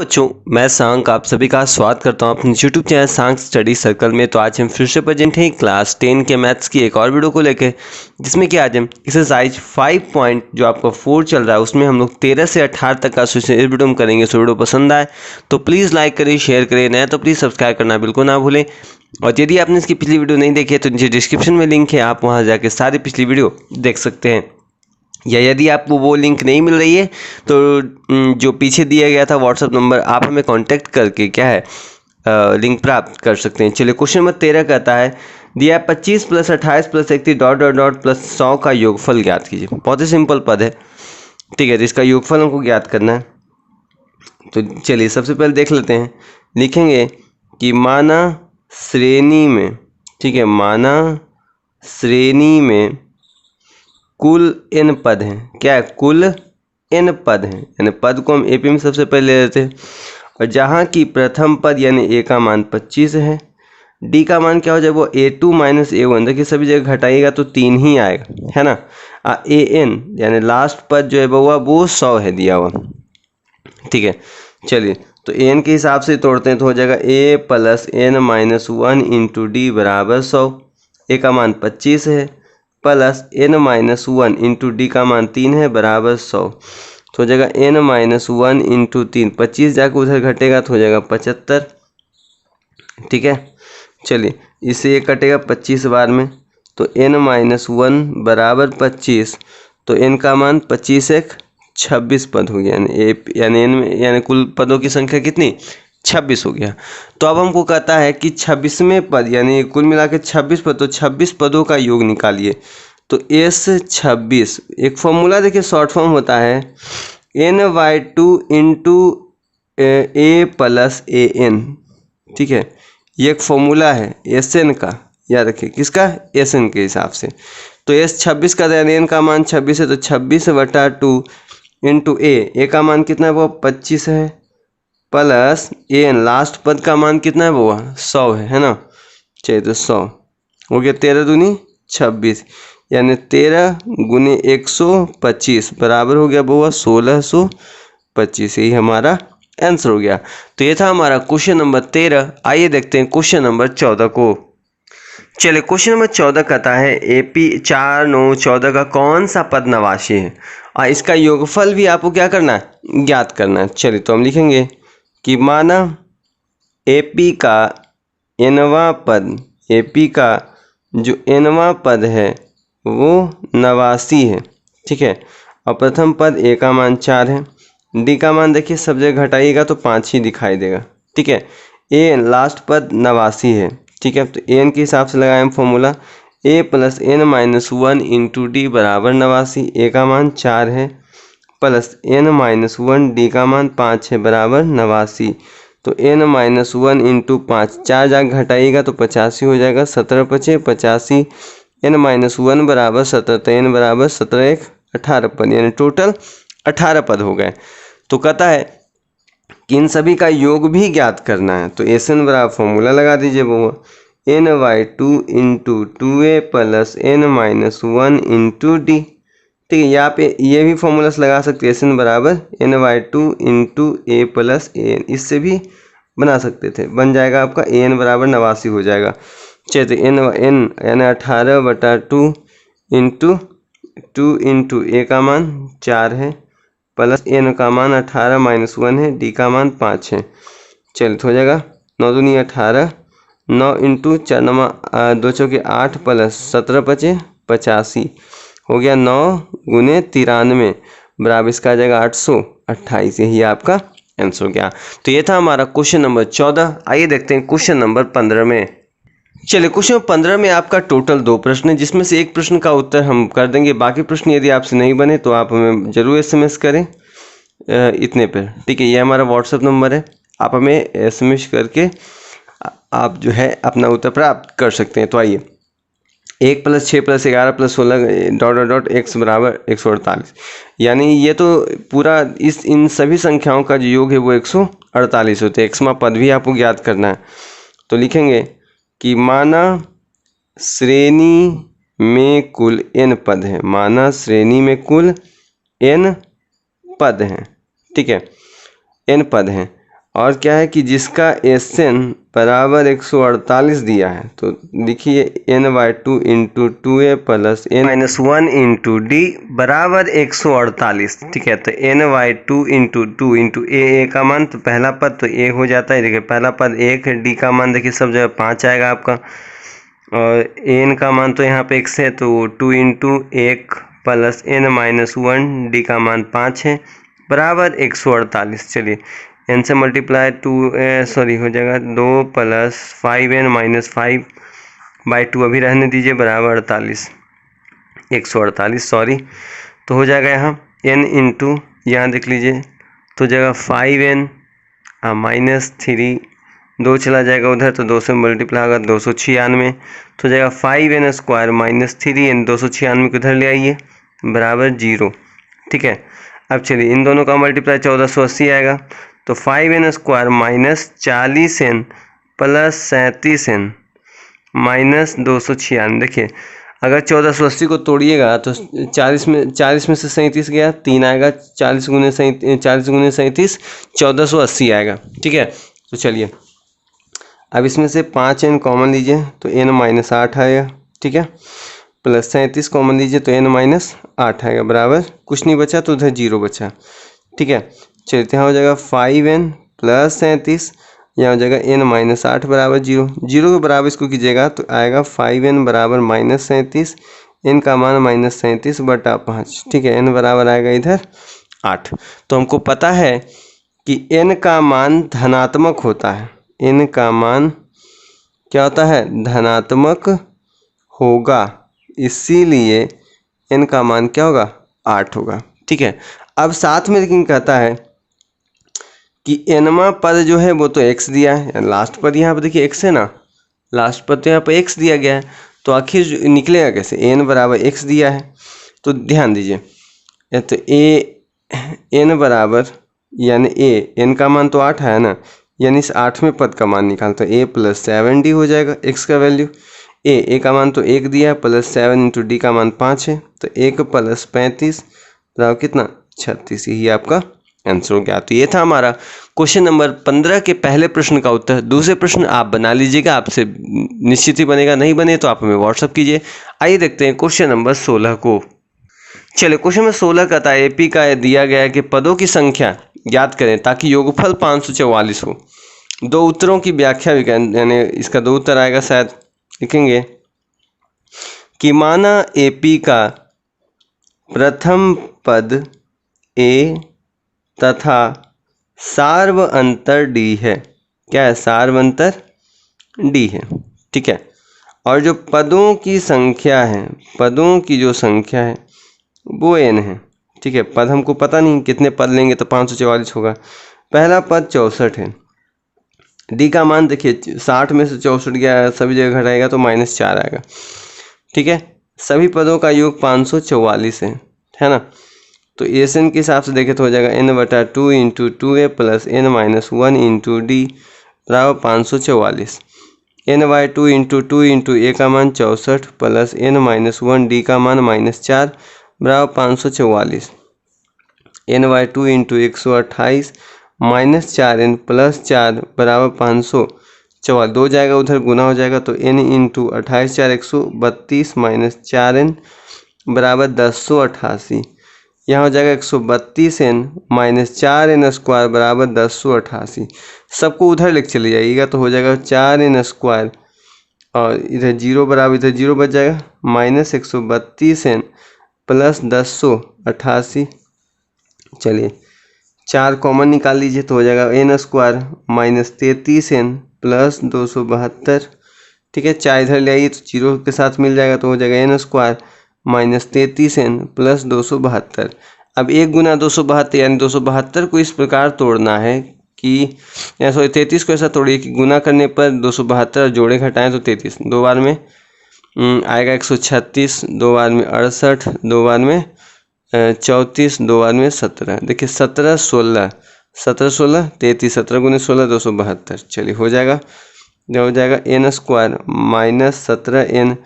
बच्चों, मैं सांक आप सभी का स्वागत करता हूं अपने YouTube चैनल सांक स्टडी सर्कल में। तो आज हम फिर से प्रेजेंट हैं क्लास 10 के मैथ्स की एक और वीडियो को लेकर, जिसमें कि आज हम एक्सरसाइज 5 पॉइंट जो आपका 4 चल रहा है उसमें हम लोग 13 से 18 तक का सोल्यूशन इस वीडियो में करेंगे। सो वीडियो पसंद आए तो प्लीज़ लाइक करें, शेयर करें, नया तो प्लीज़ सब्सक्राइब करना बिल्कुल ना भूलें। और यदि आपने इसकी पिछली वीडियो नहीं देखी है तो नीचे डिस्क्रिप्शन में लिंक है, आप वहाँ जाकर सारी पिछली वीडियो देख सकते हैं। या यदि आपको वो लिंक नहीं मिल रही है तो जो पीछे दिया गया था व्हाट्सएप नंबर, आप हमें कांटेक्ट करके क्या है लिंक प्राप्त कर सकते हैं। चलिए, क्वेश्चन नंबर 13 कहता है दिया 25 plus 28 plus 31 dot dot dot plus 100 का योगफल ज्ञात कीजिए। बहुत ही सिंपल पद है, ठीक है। तो इसका योगफल हमको ज्ञात करना है। तो चलिए सबसे पहले देख लेते हैं। लिखेंगे कि माना श्रेणी में, ठीक है, माना श्रेणी में कुल n पद हैं। क्या है? कुल n पद हैं, यानी पद को हम एपी में सबसे पहले ले लेते हैं। और जहाँ की प्रथम पद यानी a का मान 25 है, d का मान क्या हो जाए? वो a2 माइनस a1। देखिए सभी जगह घटाइएगा तो 3 ही आएगा, है ना। an यानी लास्ट पद जो है वो 100 है दिया हुआ, ठीक है। चलिए, तो n के हिसाब से तोड़ते हैं तो हो जाएगा a plus n minus 1 into D बराबर 100। a का मान 25 है plus n minus 1 into D का मान 3 है बराबर 100। तो हो जाएगा n माइनस 1 इंटू 3, 25 जाकर उधर घटेगा तो हो जाएगा 75, ठीक है। चलिए, इससे ये कटेगा 25 बार में, तो n माइनस 1 बराबर 25। तो n का मान 25 एक 26 पद हो गया, यानी कुल पदों की संख्या कितनी? 26 हो गया। तो अब हमको कहता है कि 26वें पद यानी कुल मिला के 26 पद, तो 26 पदों का योग निकालिए। तो S26 एक फॉर्मूला देखिए, शॉर्ट फॉर्म होता है n/2 into a plus an, ठीक है। ये एक फॉर्मूला है Sn का, याद रखिए। किसका? Sn के हिसाब से। तो S26 का यानी n का मान 26 है, तो 26/2 इंटू a का मान कितना है? वो 25 है प्लस an लास्ट पद का मान कितना है? वो 100 है ना। चलिए, तो 100 हो गया। 13 दूनी 26 यानी 13 गुने 125 बराबर हो गया वो 1625। यही हमारा आंसर हो गया। तो ये था हमारा क्वेश्चन नंबर 13। आइए देखते हैं क्वेश्चन नंबर 14 को। चलिए, क्वेश्चन नंबर 14 कहता है AP 4, 9, 14 का कौन सा पद नवासी है? और इसका योगफल भी आपको क्या करना है? ज्ञात करना है। चलिए, तो हम लिखेंगे कि माना AP का nवां पद, AP का जो nवां पद है वो 89 है, ठीक है। और प्रथम पद a का मान 4 है, d का मान देखिए सब जगह घटाइएगा तो 5 ही दिखाई देगा, ठीक है। a लास्ट पद 89 है, ठीक है। तो n के हिसाब से लगाएं हम formula a plus n minus 1 into D बराबर 89। a का मान 4 है प्लस n माइनस 1 डी का मान 5 है बराबर 89। तो n माइनस 1 इंटू 5, 4 जाकर घटाइएगा तो 85 हो जाएगा। 17 पचे 85, n माइनस 1 बराबर 17, तो n बराबर 17 एक 18 पद, यानी टोटल 18 पद हो गए। तो कहता है कि इन सभी का योग भी ज्ञात करना है। तो Sn बराबर फॉर्मूला लगा दीजिए, वो n/2 into 2a plus n minus 1 into D, ठीक है। यहाँ पे ये भी फॉर्मूलास लगा सकते हैं। Sn बराबर n/2 into a plus an, इससे भी बना सकते थे, बन जाएगा आपका an बराबर 89 हो जाएगा। चलिए, तो n यानी 18/2 इंटू 2 इंटू a का मान 4 है प्लस n का मान 18 माइनस 1 है, d का मान 5 है। चलिए, तो हो जाएगा 9 दूनी 18, 9 इंटू 4 नमा 2 चौके 8 प्लस 17 पचे 85 हो गया। 9 गुने 93 बराबर इसका आ जाएगा 828। यही आपका आंसर हो गया। तो ये था हमारा क्वेश्चन नंबर 14। आइए देखते हैं क्वेश्चन नंबर 15 में। चलिए, क्वेश्चन 15 में आपका टोटल 2 प्रश्न है, जिसमें से एक प्रश्न का उत्तर हम कर देंगे। बाकी प्रश्न यदि आपसे नहीं बने तो आप हमें ज़रूर SMS करें इतने पर, ठीक है। ये हमारा व्हाट्सएप नंबर है, आप हमें SMS करके आप जो है अपना उत्तर प्राप्त कर सकते हैं। तो आइए, 1 plus 6 plus 11 plus 16 dot dot dot x बराबर 148, यानी ये तो पूरा इन सभी संख्याओं का जो योग है वो 148 होते हैं। xवां पद भी आपको ज्ञात करना है। तो लिखेंगे कि माना श्रेणी में कुल n पद हैं, माना श्रेणी में कुल n पद हैं, ठीक है, n पद हैं। और क्या है कि जिसका SN बराबर 148 दिया है, तो देखिए n/2 into 2a plus n-1 into D बराबर 148। ठीक है, तो n/2 इंटू 2 इंटू a का मान, तो पहला पद तो a हो जाता है। देखिए पहला पद 1 है, d का मान देखिए सब जगह 5 आएगा आपका, और n का मान तो यहाँ पे x है, तो 2 इंटू 1 प्लस n-1 d का मान 5 है बराबर 148। चलिए n से मल्टीप्लाई 2 हो जाएगा 2 प्लस 5n-5/2 अभी रहने दीजिए बराबर 148 सॉरी। तो हो जाएगा यहाँ n इंटू, यहाँ देख लीजिए तो हो जाएगा 5n -3, 2 चला जाएगा उधर तो 2 से मल्टीप्लाई होगा 296, तो हो जाएगा 5n² -3n 296 को उधर ले आइए बराबर 0। ठीक है, अब चलिए इन दोनों का मल्टीप्लाई 1480 आएगा, तो 5n² -40n प्लस 37n -296। देखिए अगर 1480 को तोड़िएगा तो 40 में से 37 गया, 3 आएगा, 40 गुने 37 1480 आएगा। ठीक है, तो चलिए अब इसमें से 5n कॉमन लीजिए तो n-8 आएगा। ठीक है, प्लस 37 कॉमन लीजिए तो n-8 आएगा बराबर कुछ नहीं बचा, तो उधर 0 बचा। ठीक है, चलिए यहाँ हो जाएगा 5n प्लस 37, यहाँ हो जाएगा n-8 बराबर 0। 0 के बराबर इसको कीजिएगा तो आएगा 5n बराबर -37, n का मान -37/5। ठीक है, n बराबर आएगा इधर 8। तो हमको पता है कि n का मान धनात्मक होता है, n का मान क्या होता है, धनात्मक होगा, इसीलिए n का मान क्या होगा, 8 होगा। ठीक है, अब साथ में लेकिन कहता है कि nवां पद जो है वो तो x दिया है, लास्ट पद यहाँ पर देखिए x है ना, लास्ट पद तो यहाँ पर x दिया गया है, तो आखिर निकलेगा कैसे, n बराबर x दिया है। तो ध्यान दीजिए, तो n बराबर यानी n का मान तो 8 है ना, यानी इस 8वें पद का मान निकालते a + 7d हो जाएगा x का वैल्यू। a का मान तो 1 दिया है, प्लस 7 इंटू d का मान 5 है, तो 1 + 35 बराबर कितना, 36। यही आपका आंसर हो गया। तो ये था हमारा क्वेश्चन नंबर 15 के पहले प्रश्न का उत्तर। दूसरे प्रश्न आप बना लीजिएगा, आपसे निश्चित ही बनेगा, नहीं बने तो आप हमें व्हाट्सअप कीजिए। आइए देखते हैं क्वेश्चन नंबर 16 को। चलिए क्वेश्चन नंबर 16 का था, एपी का दिया गया है कि पदों की संख्या ज्ञात करें ताकि योगफल 544 हो। दो उत्तरों की व्याख्या भी करें, यानी इसका 2 उत्तर आएगा शायद। लिखेंगे कि माना एपी का प्रथम पद ए तथा सार्व अंतर डी है। क्या है, सार्व अंतर डी है। ठीक है, और जो पदों की संख्या है, पदों की जो संख्या है वो n है। ठीक है, पद हमको पता नहीं कितने पद लेंगे तो 544 होगा। पहला पद 64 है, डी का मान देखिए 60 में से 64 गया, सभी जगह घटाएगा तो -4 आएगा। ठीक है, सभी पदों का योग 544 है ना। तो एसएन के हिसाब से देखें तो हो जाएगा n/2 into 2a plus n-1 into D बराबर 544। n/2 इंटू 2 इंटू a का मान 64 प्लस n-1 डी का मान -4 बराबर 544। n/2 इंटू 128 -4n प्लस 4 बराबर 544। 2 जाएगा उधर गुना हो जाएगा, तो n इंटू 28 4 132 -4n बराबर 1088। यहाँ हो जाएगा 132n -4n² बराबर 1088। सबको उधर लेके चले जाइएगा तो हो जाएगा 4n², और इधर 0 बराबर इधर 0 बच जाएगा, -132n प्लस 1088। चलिए 4 कॉमन निकाल लीजिए तो हो जाएगा n² -33n प्लस 272। ठीक है, 4 इधर ले आइए तो 0 के साथ मिल जाएगा, तो हो जाएगा n² -33n प्लस 272। अब 1 गुना 272 यानी 272 को इस प्रकार तोड़ना है कि 33 को ऐसा तोड़िए कि गुना करने पर 272 जोड़े घटाएं तो 33, 2 बार में आएगा 136, 2 बार में 68, 2 बार में 34, 2 बार में 17। देखिए 17 16 17 16 33, 17 गुने 16 272। चलिए हो जाएगा n² -17n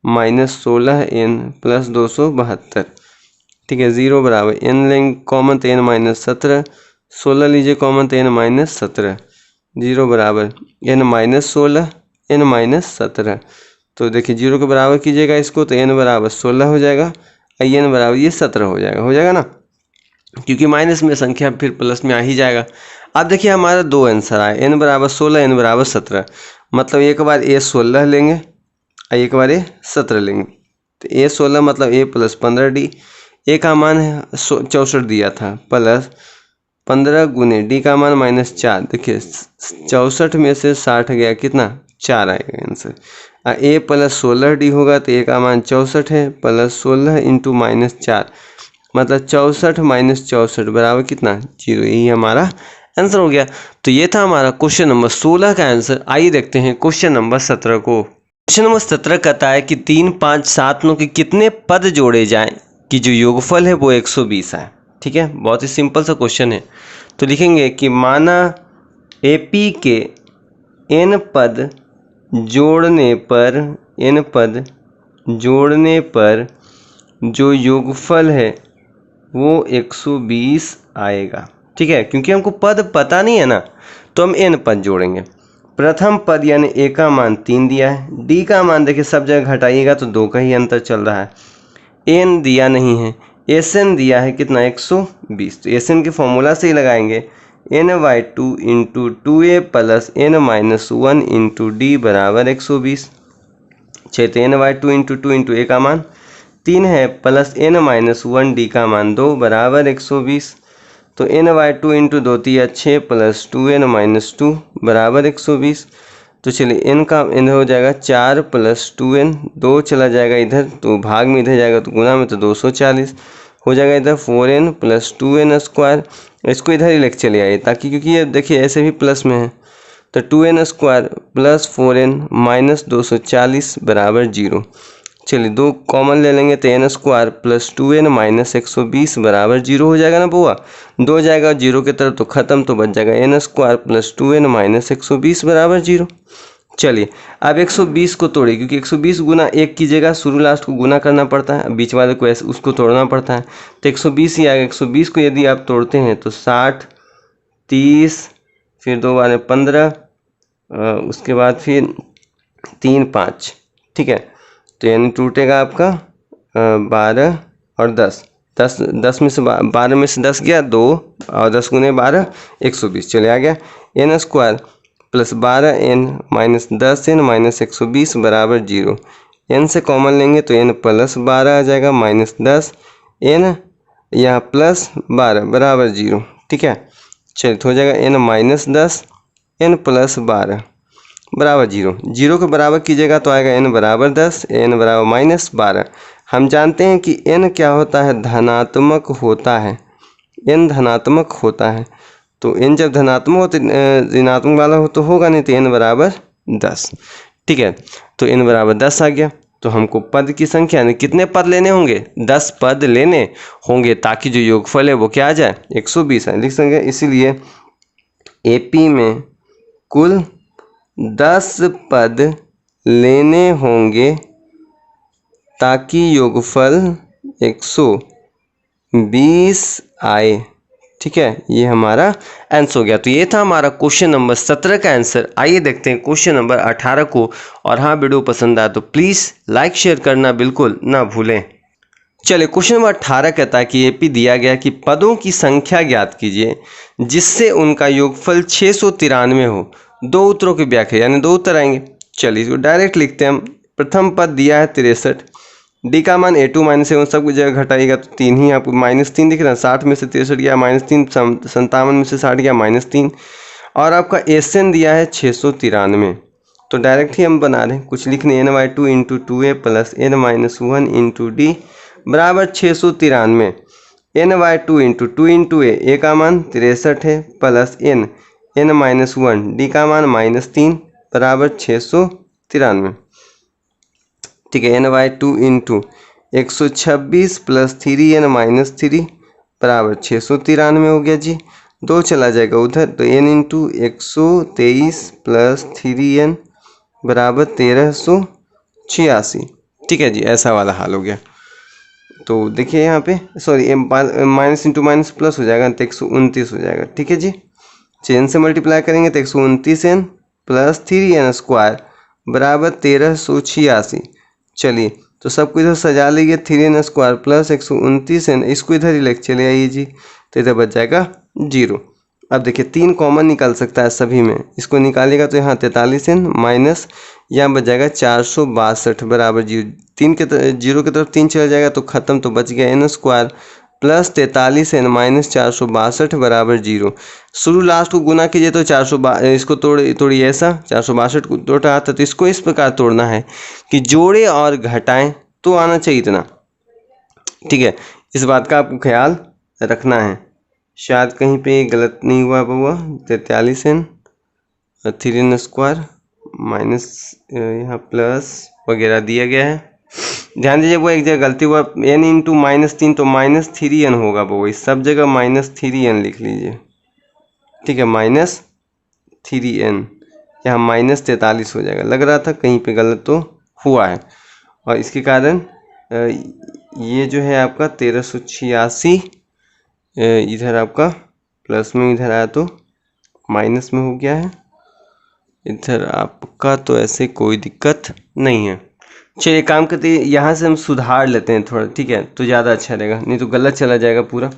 -16n प्लस 272। ठीक है, 0 बराबर n लेंगे कॉमन तो n -17 16 लीजिए कॉमन तो n-17, 0 बराबर n-16 n-17। तो देखिए 0 के बराबर कीजिएगा इसको तो n बराबर 16 हो जाएगा, n बराबर ये 17 हो जाएगा ना, क्योंकि माइनस में संख्या फिर प्लस में आ ही जाएगा। अब देखिए हमारा दो आंसर आए, n बराबर 16 n बराबर 17, मतलब एक बार a 16 लेंगे और एक बार a 17 लेंगे। तो a 16 मतलब a प्लस 15d, a का मान है 64 दिया था, प्लस 15 गुने d का मान -4। देखिए 64 में से 60 गया कितना, 4 आएगा आंसर। a प्लस 16d होगा तो a का मान 64 है, प्लस 16 इंटू -4 मतलब 64 माइनस 64 बराबर कितना, 0। यही हमारा आंसर हो गया। तो ये था हमारा क्वेश्चन नंबर 16 का आंसर। आइए देखते हैं क्वेश्चन नंबर 17 को। क्वेश्चन नंबर 17 कहता है कि 3, 5, 7, 9 के कितने पद जोड़े जाएं कि जो योगफल है वो 120 है। ठीक है, बहुत ही सिंपल सा क्वेश्चन है। तो लिखेंगे कि माना AP के n पद जोड़ने पर जो योगफल है वो 120 आएगा। ठीक है, क्योंकि हमको पद पता नहीं है ना, तो हम n पद जोड़ेंगे। प्रथम पद यानी a का मान 3 दिया है, d का मान देखिए सब जगह घटाइएगा तो 2 का ही अंतर चल रहा है, n दिया नहीं है, Sn दिया है कितना 120। तो Sn के फॉर्मूला से ही लगाएंगे, n/2 into 2a plus n-1 into d बराबर 120। तो n/2 इंटू 2 इंटू a का मान 3 है, प्लस n-1 d का मान 2 बराबर 120। तो n/2 इंटू 2 3 6 प्लस 2n-2 बराबर 120। तो चलिए n का n हो जाएगा 4 प्लस 2n, 2 चला जाएगा इधर तो भाग में इधर जाएगा तो गुना में तो 240 हो जाएगा इधर 4n प्लस 2n स्क्वायर। इसको इधर ही लेके चले आइए ताकि, क्योंकि ये देखिए ऐसे भी प्लस में है, तो 2n square plus 4n minus 240 बराबर 0। चलिए 2 कॉमन ले लेंगे तो n square plus 2n minus 120 बराबर 0 हो जाएगा ना बुआ। 2 जाएगा 0 की तरफ तो खत्म, तो बच जाएगा n square plus 2n minus 120 बराबर 0। चलिए अब 120 को तोड़िए, क्योंकि 120 गुना 1 कीजिएगा, शुरू लास्ट को गुना करना पड़ता है, बीच वाले को ऐसे उसको तोड़ना पड़ता है, तो 120 ही आएगा। 120 को यदि आप तोड़ते हैं तो 60, 30, फिर 2 बार 15, उसके बाद फिर 3, 5। ठीक है, तो यानी टूटेगा आपका 12 और 10, 10 में से 12 में से 10 गया 2 और 10 गुने 12 120। चले आ गया n square plus 12n minus 10n minus 120 बराबर 0। n से कॉमन लेंगे तो n प्लस 12 आ जाएगा माइनस 10, n यहाँ प्लस 12 बराबर 0। ठीक है, चलिए तो हो जाएगा n माइनस 10 n प्लस 12 बराबर 0। 0 के बराबर कीजिएगा तो आएगा n बराबर 10 n बराबर माइनस 12। हम जानते हैं कि n क्या होता है, धनात्मक होता है, n धनात्मक होता है। तो n जब धनात्मक हो तो ऋणात्मक वाला हो तो होगा नहीं, तो n बराबर 10। ठीक है, तो n बराबर 10 आ गया। तो हमको पद की संख्या यानी कितने पद लेने होंगे, 10 पद लेने होंगे ताकि जो योगफल है वो क्या आ जाए, 120 है। लिख सकेंगे, इसीलिए AP में कुल 10 पद लेने होंगे ताकि योगफल 120 आए। ठीक है, ये हमारा आंसर हो गया। तो ये था हमारा क्वेश्चन नंबर 17 का आंसर। आइए देखते हैं क्वेश्चन नंबर 18 को। और हाँ, वीडियो पसंद आया तो प्लीज़ लाइक शेयर करना बिल्कुल ना भूलें। चलिए क्वेश्चन नंबर 18 कहता है कि AP दिया गया कि पदों की संख्या ज्ञात कीजिए जिससे उनका योगफल 693 हो। 2 उत्तरों की व्याख्या यानी 2 उत्तर आएंगे। चलिए इसको डायरेक्ट लिखते हैं हम। प्रथम पद दिया है 63, d का मान a2 माइनस a1 सब कुछ जगह घटाइएगा तो 3 ही आपको -3 दिख रहा है। 60 में से 63 गया -3, 57 में से 60 गया -3, और आपका Sn दिया है 693। तो डायरेक्ट ही हम बना रहे हैं, कुछ लिखने n/2 into 2a plus n-1 into d बराबर 693। n/2 इंटू 2 इंटू a का मान 63 है, प्लस n-1 d का मान -3 बराबर 693। ठीक है, n/2 into 126 plus 3n minus 3 बराबर 693 हो गया जी। 2 चला जाएगा उधर तो n इंटू 123 प्लस 3n बराबर 1386। ठीक है जी, ऐसा वाला हाल हो गया। तो देखिए यहाँ पे sorry minus into minus plus हो जाएगा तो 129 हो जाएगा। ठीक है जी, चेन से मल्टीप्लाई करेंगे तो 129n प्लस 3n स्क्वायर बराबर 1386। चलिए तो सबको इधर सजा लीजिए, 3n स्क्वायर प्लस 129n, इसको इधर ही लेके चले आइए जी, तो इधर बच जाएगा 0। अब देखिए 3 कॉमन निकाल सकता है सभी में, इसको निकालेगा तो यहाँ 43n माइनस यहाँ बच जाएगा 462 बराबर 0। 3 के 0 की तरफ 3 चला जाएगा तो ख़त्म, तो बच गया n square plus 43n minus 462 बराबर 0। शुरू लास्ट को गुना कीजिए तो 462, इसको तोड़िए ऐसा, 462 को तोड़ा आता तो इसको इस प्रकार तोड़ना है कि जोड़े और घटाएं तो आना चाहिए इतना। ठीक है, इस बात का आपको ख्याल रखना है, शायद कहीं पे गलत नहीं हुआ बउआ। 43n 3n स्क्वायर माइनस यहाँ प्लस वगैरह दिया गया है, ध्यान दीजिए वो एक जगह गलती हुआ, n इंटू -3 तो -3n होगा वो, इस सब जगह -3n लिख लीजिए। ठीक है, -3n यहाँ -43 हो जाएगा, लग रहा था कहीं पे गलत तो हुआ है, और इसके कारण ये जो है आपका 1386 इधर आपका प्लस में इधर आया तो माइनस में हो गया है, इधर आपका तो ऐसे कोई दिक्कत नहीं है। चलिए काम करते हैं, यहाँ से हम सुधार लेते हैं थोड़ा, ठीक है, तो ज़्यादा अच्छा रहेगा, नहीं तो गलत चला जाएगा पूरा।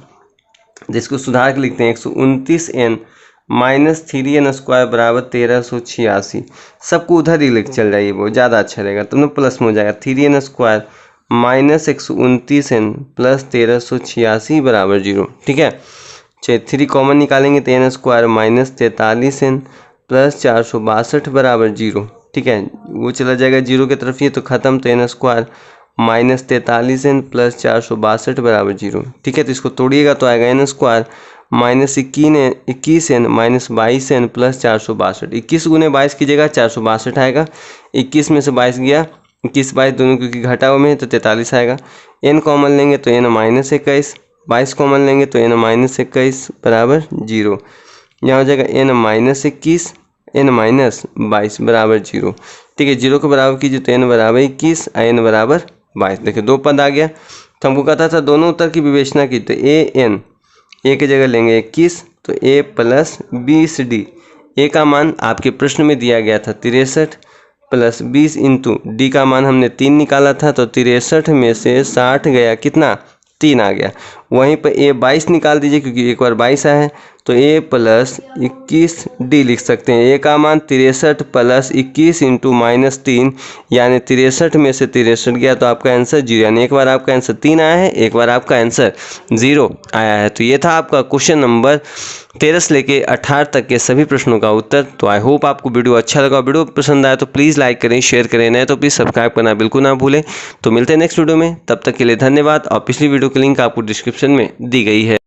जिसको सुधार के लिखते हैं 129n माइनस 3n स्क्वायर बराबर 1386, सबको उधर ही लिख चल जाइए, वो ज़्यादा अच्छा रहेगा, तब ना प्लस में हो जाएगा 3n square minus 129n plus 1386 बराबर 0। ठीक है, चलिए 3 कॉमन निकालेंगे तो n square minus 43n plus 462 बराबर 0। ठीक है, वो चला जाएगा 0 की तरफ, ये तो ख़त्म, तो n square minus 43n plus 462 बराबर 0। ठीक है, तो इसको तोड़िएगा तो आएगा n square minus 21n minus 22n plus 462। 21 गुने 22 कीजिएगा 462 आएगा, 21 में से 22 गया, 21 22 दोनों क्योंकि घटा हुआ में है तो 43 आएगा। n कॉमन लेंगे तो n माइनस 21, 22 कॉमन लेंगे तो n माइनस 21 बराबर 0। यहाँ हो जाएगा n माइनस 21 n माइनस 22 बराबर 0। ठीक है, 0 को बराबर कीजिए तो n बराबर 21 n बराबर 22। देखिए 2 पद आ गया, तो हमको कहता था दोनों उत्तर की विवेचना की, तो an a की जगह लेंगे 21 तो a प्लस 20d, a का मान आपके प्रश्न में दिया गया था 63 प्लस 20 इंटू डी का मान हमने 3 निकाला था, तो 63 में से 60 गया, कितना 3 आ गया। वहीं पर a 22 निकाल दीजिए क्योंकि एक बार 22 आया है, तो a प्लस 21d लिख सकते हैं। a का मान 63 प्लस 21 इंटू -3 यानी 63 में से 63 गया तो आपका आंसर 0, यानी एक बार आपका आंसर 3 आया है, एक बार आपका आंसर 0 आया है। तो ये था आपका क्वेश्चन नंबर 13 से लेके 18 तक के सभी प्रश्नों का उत्तर। तो आई होप आपको वीडियो अच्छा लगा, वीडियो पसंद आया तो प्लीज़ लाइक करें, शेयर करें, नहीं तो प्लीज़ सब्सक्राइब करना बिल्कुल ना भूलें। तो मिलते हैं नेक्स्ट वीडियो में, तब तक के लिए धन्यवाद। और पिछली वीडियो की लिंक आपको डिस्क्रिप्शन में दी गई है।